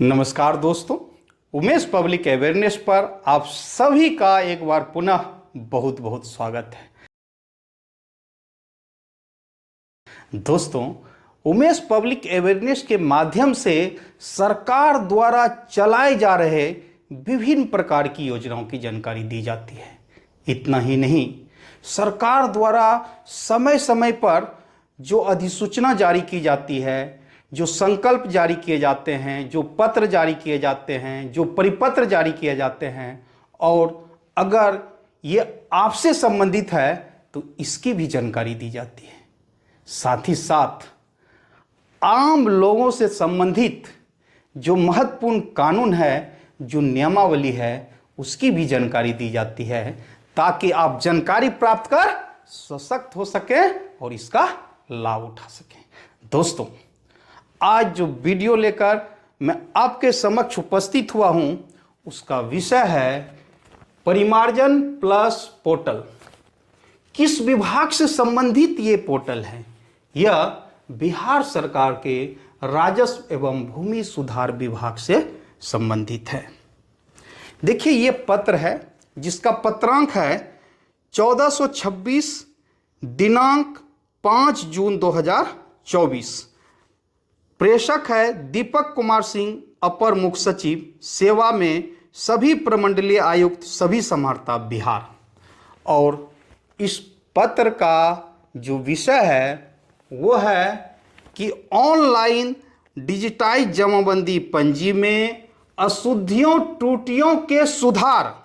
नमस्कार दोस्तों, Umesh public awareness पर आप सभी का एक बार पुनः बहुत बहुत स्वागत है। दोस्तों, उमेश पब्लिक अवेयरनेस के माध्यम से सरकार द्वारा चलाए जा रहे विभिन्न प्रकार की योजनाओं की जानकारी दी जाती है। इतना ही नहीं, सरकार द्वारा समय समय पर जो अधिसूचना जारी की जाती है, जो संकल्प जारी किए जाते हैं, जो पत्र जारी किए जाते हैं, जो परिपत्र जारी किए जाते हैं, और अगर ये आपसे संबंधित है तो इसकी भी जानकारी दी जाती है। साथ ही साथ आम लोगों से संबंधित जो महत्वपूर्ण कानून है, जो नियमावली है, उसकी भी जानकारी दी जाती है ताकि आप जानकारी प्राप्त कर सशक्त हो सकें और इसका लाभ उठा सकें। दोस्तों, आज जो वीडियो लेकर मैं आपके समक्ष उपस्थित हुआ हूं, उसका विषय है परिमार्जन प्लस पोर्टल। किस विभाग से संबंधित ये पोर्टल है? यह बिहार सरकार के राजस्व एवं भूमि सुधार विभाग से संबंधित है। देखिए, ये पत्र है जिसका पत्रांक है 1426 दिनांक 5 जून 2024। प्रेषक है दीपक कुमार सिंह, अपर मुख्य सचिव, सेवा में सभी प्रमंडलीय आयुक्त, सभी समाहर्ता, बिहार। और इस पत्र का जो विषय है वो है कि ऑनलाइन डिजिटाइज जमाबंदी पंजी में अशुद्धियों त्रुटियों के सुधार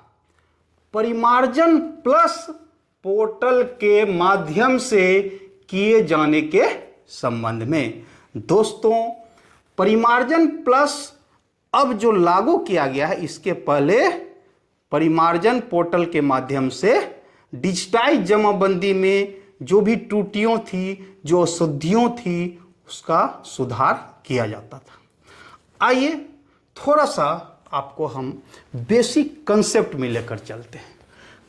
परिमार्जन प्लस पोर्टल के माध्यम से किए जाने के संबंध में। दोस्तों, परिमार्जन प्लस अब जो लागू किया गया है, इसके पहले परिमार्जन पोर्टल के माध्यम से डिजिटाइज जमाबंदी में जो भी त्रुटियों थी, जो अशुद्धियों थी, उसका सुधार किया जाता था। आइए थोड़ा सा आपको हम बेसिक कंसेप्ट में लेकर चलते हैं।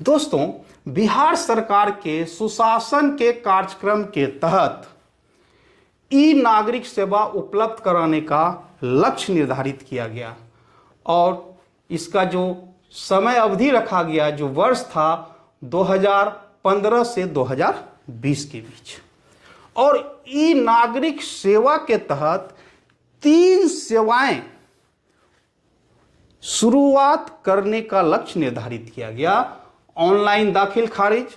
दोस्तों, बिहार सरकार के सुशासन के कार्यक्रम के तहत ई नागरिक सेवा उपलब्ध कराने का लक्ष्य निर्धारित किया गया और इसका जो समय अवधि रखा गया, जो वर्ष था 2015 से 2020 के बीच। और ई नागरिक सेवा के तहत 3 सेवाएं शुरुआत करने का लक्ष्य निर्धारित किया गया: ऑनलाइन दाखिल खारिज,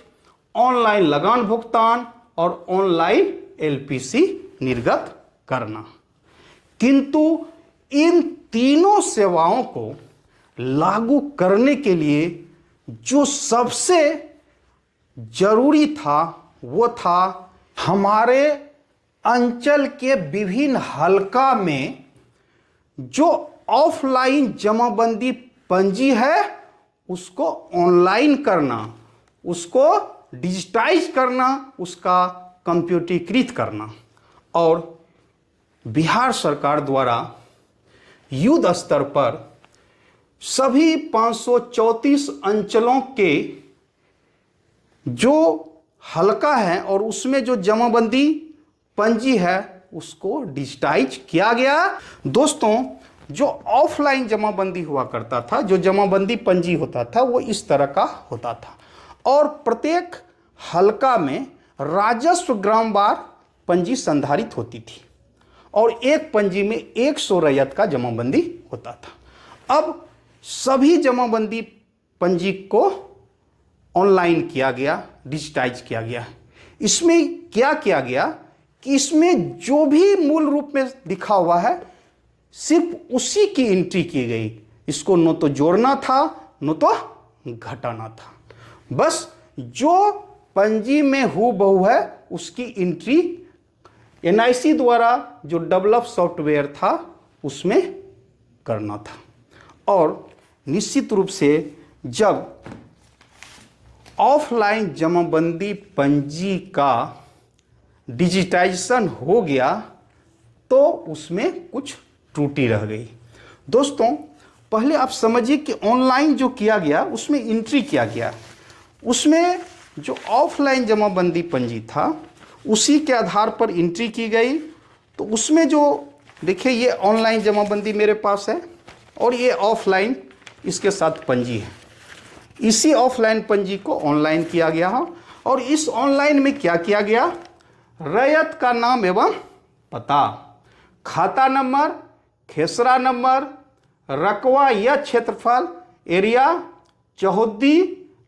ऑनलाइन लगान भुगतान और ऑनलाइन एलपीसी निर्गत करना। किंतु इन तीनों सेवाओं को लागू करने के लिए जो सबसे जरूरी था वो था हमारे अंचल के विभिन्न हलका में जो ऑफलाइन जमाबंदी पंजी है उसको ऑनलाइन करना, उसको डिजिटाइज करना, उसका कंप्यूटरीकृत करना। और बिहार सरकार द्वारा युद्ध स्तर पर सभी 534 अंचलों के जो हलका है और उसमें जो जमाबंदी पंजी है उसको डिजिटाइज किया गया। दोस्तों, जो ऑफलाइन जमाबंदी हुआ करता था, जो जमाबंदी पंजी होता था, वो इस तरह का होता था और प्रत्येक हलका में राजस्व ग्रामवार पंजी संधारित होती थी और एक पंजी में 100 रैयत का जमाबंदी होता था। अब सभी जमाबंदी पंजी को ऑनलाइन किया गया, डिजिटाइज किया गया। इसमें क्या किया गया कि इसमें जो भी मूल रूप में लिखा हुआ है सिर्फ उसी की एंट्री की गई। इसको न तो जोड़ना था न तो घटाना था। बस जो पंजी में हूबहू है उसकी एंट्री एनआईसी द्वारा जो डेवलप सॉफ्टवेयर था उसमें करना था। और निश्चित रूप से जब ऑफलाइन जमाबंदी पंजी का डिजिटाइजेशन हो गया तो उसमें कुछ त्रुटि रह गई। दोस्तों, पहले आप समझिए कि ऑनलाइन जो किया गया उसमें एंट्री किया गया, उसमें जो ऑफलाइन जमाबंदी पंजी था उसी के आधार पर एंट्री की गई। तो उसमें जो देखिए ये ऑनलाइन जमाबंदी मेरे पास है और ये ऑफलाइन इसके साथ पंजी है। इसी ऑफलाइन पंजी को ऑनलाइन किया गया है और इस ऑनलाइन में क्या किया गया, रैयत का नाम एवं पता, खाता नंबर, खेसरा नंबर, रकवा या क्षेत्रफल, एरिया, चौहद्दी,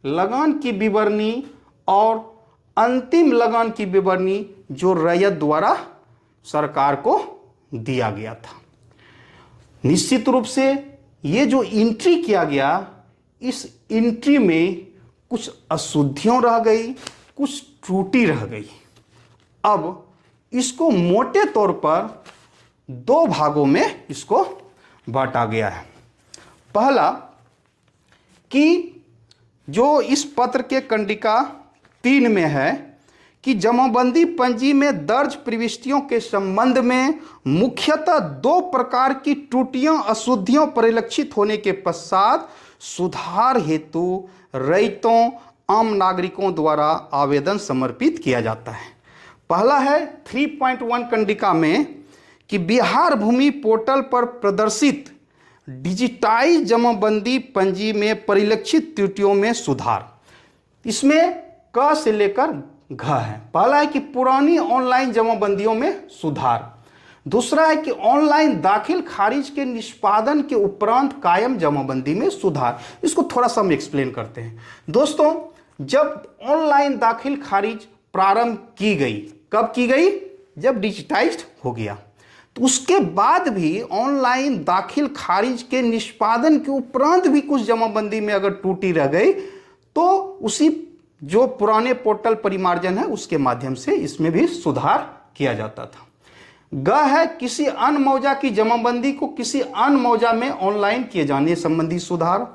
लगान की विवरणी और अंतिम लगान की विवरणी जो रैयत द्वारा सरकार को दिया गया था। निश्चित रूप से ये जो एंट्री किया गया, इस एंट्री में कुछ अशुद्धियां रह गई, कुछ त्रुटि रह गई। अब इसको मोटे तौर पर दो भागों में इसको बांटा गया है। पहला कि जो इस पत्र के कंडिका 3 में है कि जमाबंदी पंजी में दर्ज प्रविष्टियों के संबंध में मुख्यतः 2 प्रकार की त्रुटियां अशुद्धियों परिलक्षित होने के पश्चात सुधार हेतु रैयतों आम नागरिकों द्वारा आवेदन समर्पित किया जाता है। पहला है 3.1 कंडिका में कि बिहार भूमि पोर्टल पर प्रदर्शित डिजिटाइज जमाबंदी पंजी में परिलक्षित त्रुटियों में सुधार। इसमें क से लेकर घ है। पहला है कि पुरानी ऑनलाइन जमाबंदियों में सुधार। दूसरा है कि ऑनलाइन दाखिल खारिज के निष्पादन के उपरांत कायम जमाबंदी में सुधार। इसको थोड़ा सा हम एक्सप्लेन करते हैं। दोस्तों, जब ऑनलाइन दाखिल खारिज प्रारंभ की गई, कब की गई, जब डिजिटाइज्ड हो गया, तो उसके बाद भी ऑनलाइन दाखिल खारिज के निष्पादन के उपरांत भी कुछ जमाबंदी में अगर त्रुटि रह गई तो उसी जो पुराने पोर्टल परिमार्जन है उसके माध्यम से इसमें भी सुधार किया जाता था। ग है किसी अन्य मौजा की जमाबंदी को किसी अन्य मौजा में ऑनलाइन किए जाने संबंधी सुधार।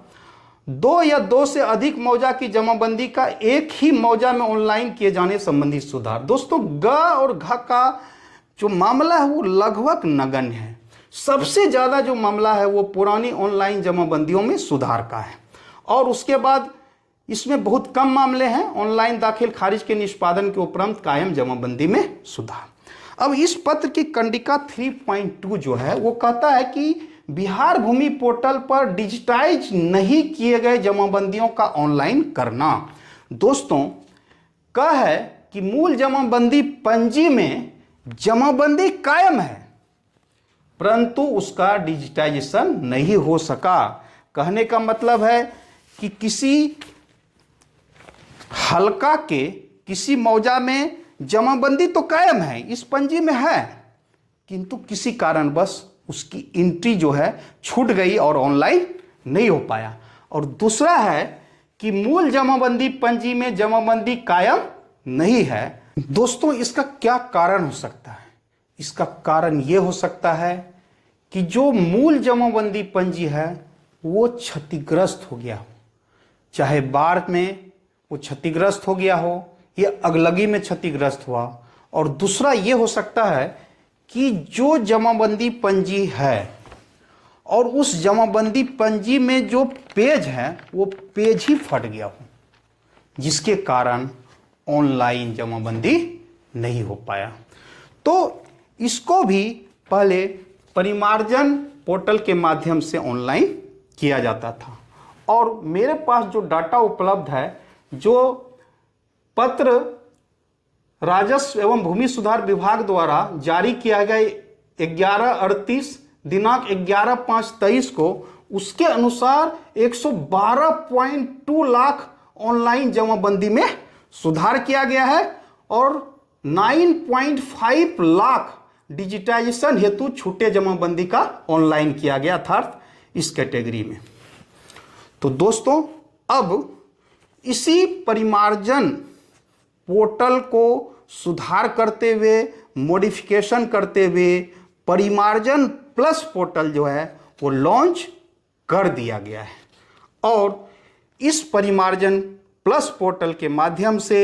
2 या 2 से अधिक मौजा की जमाबंदी का एक ही मौजा में ऑनलाइन किए जाने संबंधी सुधार। दोस्तों, ग और घ का जो मामला है वो लगभग नगण्य है। सबसे ज़्यादा जो मामला है वो पुरानी ऑनलाइन जमाबंदियों में सुधार का है और उसके बाद इसमें बहुत कम मामले हैं ऑनलाइन दाखिल खारिज के निष्पादन के उपरांत कायम जमाबंदी में सुधार। अब इस पत्र की कंडिका 3.2 जो है वो कहता है कि बिहार भूमि पोर्टल पर डिजिटाइज नहीं किए गए जमाबंदियों का ऑनलाइन करना। दोस्तों, कह है कि मूल जमाबंदी पंजी में जमाबंदी कायम है परंतु उसका डिजिटाइजेशन नहीं हो सका। कहने का मतलब है कि किसी हल्का के किसी मौजा में जमाबंदी तो कायम है, इस पंजी में है, किंतु किसी कारणवश उसकी एंट्री जो है छूट गई और ऑनलाइन नहीं हो पाया। और दूसरा है कि मूल जमाबंदी पंजी में जमाबंदी कायम नहीं है। दोस्तों, इसका क्या कारण हो सकता है? इसका कारण यह हो सकता है कि जो मूल जमाबंदी पंजी है वो क्षतिग्रस्त हो गया हो, चाहे बाढ़ में वो क्षतिग्रस्त हो गया हो या अगलगी में क्षतिग्रस्त हुआ। और दूसरा ये हो सकता है कि जो जमाबंदी पंजी है और उस जमाबंदी पंजी में जो पेज है वो पेज ही फट गया हो, जिसके कारण ऑनलाइन जमाबंदी नहीं हो पाया। तो इसको भी पहले परिमार्जन पोर्टल के माध्यम से ऑनलाइन किया जाता था और मेरे पास जो डाटा उपलब्ध है, जो पत्र राजस्व एवं भूमि सुधार विभाग द्वारा जारी किया गया 11/38 दिनांक 11/5/23 को, उसके अनुसार 112.2 लाख ऑनलाइन जमाबंदी में सुधार किया गया है और 9.5 लाख डिजिटाइजेशन हेतु छूटे जमाबंदी का ऑनलाइन किया गया, अर्थात इस कैटेगरी में। तो दोस्तों, अब इसी परिमार्जन पोर्टल को सुधार करते हुए, मॉडिफिकेशन करते हुए परिमार्जन प्लस पोर्टल जो है वो लॉन्च कर दिया गया है और इस परिमार्जन प्लस पोर्टल के माध्यम से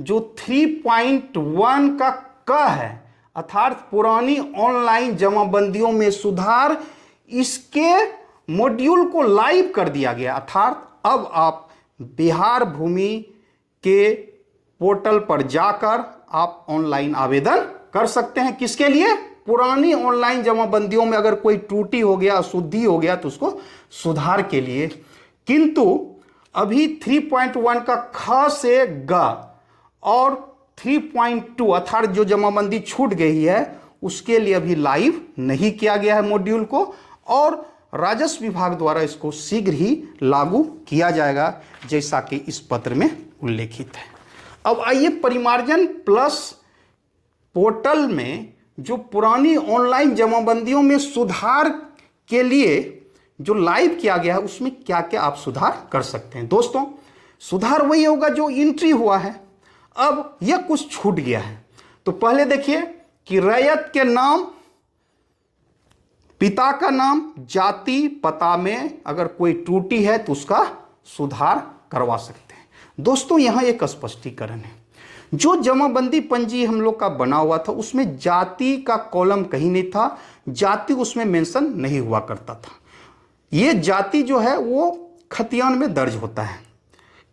जो 3.1 का क है, अर्थात पुरानी ऑनलाइन जमाबंदियों में सुधार, इसके मॉड्यूल को लाइव कर दिया गया। अर्थात अब आप बिहार भूमि के पोर्टल पर जाकर आप ऑनलाइन आवेदन कर सकते हैं। किसके लिए? पुरानी ऑनलाइन जमाबंदियों में अगर कोई त्रुटि हो गया, अशुद्धि हो गया, तो उसको सुधार के लिए। किंतु अभी 3.1 का ख से ग और 3.2 अर्थात जो जमाबंदी छूट गई है उसके लिए अभी लाइव नहीं किया गया है मॉड्यूल को, और राजस्व विभाग द्वारा इसको शीघ्र ही लागू किया जाएगा, जैसा कि इस पत्र में उल्लेखित है। अब आइए परिमार्जन प्लस पोर्टल में जो पुरानी ऑनलाइन जमाबंदियों में सुधार के लिए जो लाइव किया गया है उसमें क्या क्या आप सुधार कर सकते हैं। दोस्तों, सुधार वही होगा जो एंट्री हुआ है। अब यह कुछ छूट गया है, तो पहले देखिए कि रैयत के नाम, पिता का नाम, जाति, पता में अगर कोई त्रुटि है तो उसका सुधार करवा सकते हैं। दोस्तों, यहां एक स्पष्टीकरण है। जो जमाबंदी पंजी हम लोग का बना हुआ था उसमें जाति का कॉलम कहीं नहीं था, जाति उसमें मेंशन नहीं हुआ करता था। ये जाति जो है वो खतियान में दर्ज होता है।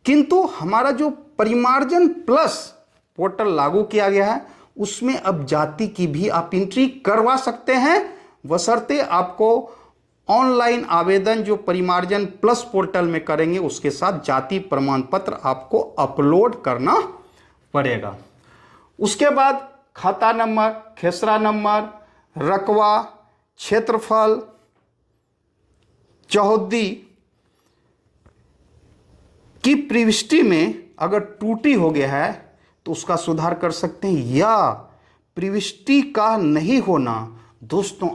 किंतु हमारा जो परिमार्जन प्लस पोर्टल लागू किया गया है उसमें अब जाति की भी आप एंट्री करवा सकते हैं, बशर्ते आपको ऑनलाइन आवेदन जो परिमार्जन प्लस पोर्टल में करेंगे उसके साथ जाति प्रमाण पत्र आपको अपलोड करना पड़ेगा। उसके बाद खाता नंबर, खेसरा नंबर, रकवा, क्षेत्रफल, चौहद्दी की प्रविष्टि में अगर त्रुटि हो गया है तो उसका सुधार कर सकते हैं, या प्रविष्टि का नहीं होना। दोस्तों,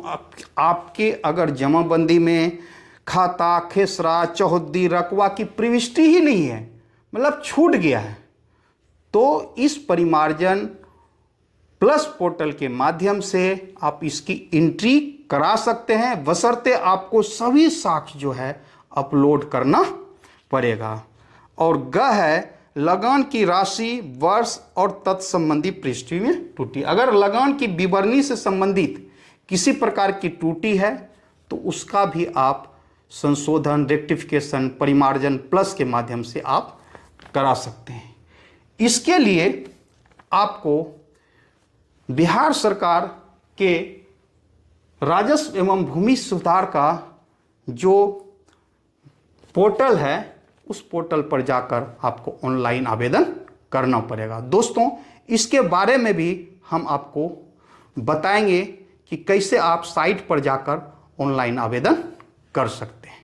आपके अगर जमाबंदी में खाता, खेसरा, चौहद्दी, रकवा की प्रविष्टि ही नहीं है, मतलब छूट गया है, तो इस परिमार्जन प्लस पोर्टल के माध्यम से आप इसकी एंट्री करा सकते हैं, बशर्ते आपको सभी साक्ष्य जो है अपलोड करना पड़ेगा। और ग है लगान की राशि, वर्ष और तत्संबंधी पृष्ठि में त्रुटि। अगर लगान की विवरणी से संबंधित किसी प्रकार की त्रुटि है तो उसका भी आप संशोधन, रेक्टिफिकेशन परिमार्जन प्लस के माध्यम से आप करा सकते हैं। इसके लिए आपको बिहार सरकार के राजस्व एवं भूमि सुधार का जो पोर्टल है उस पोर्टल पर जाकर आपको ऑनलाइन आवेदन करना पड़ेगा। दोस्तों, इसके बारे में भी हम आपको बताएंगे कि कैसे आप साइट पर जाकर ऑनलाइन आवेदन कर सकते हैं।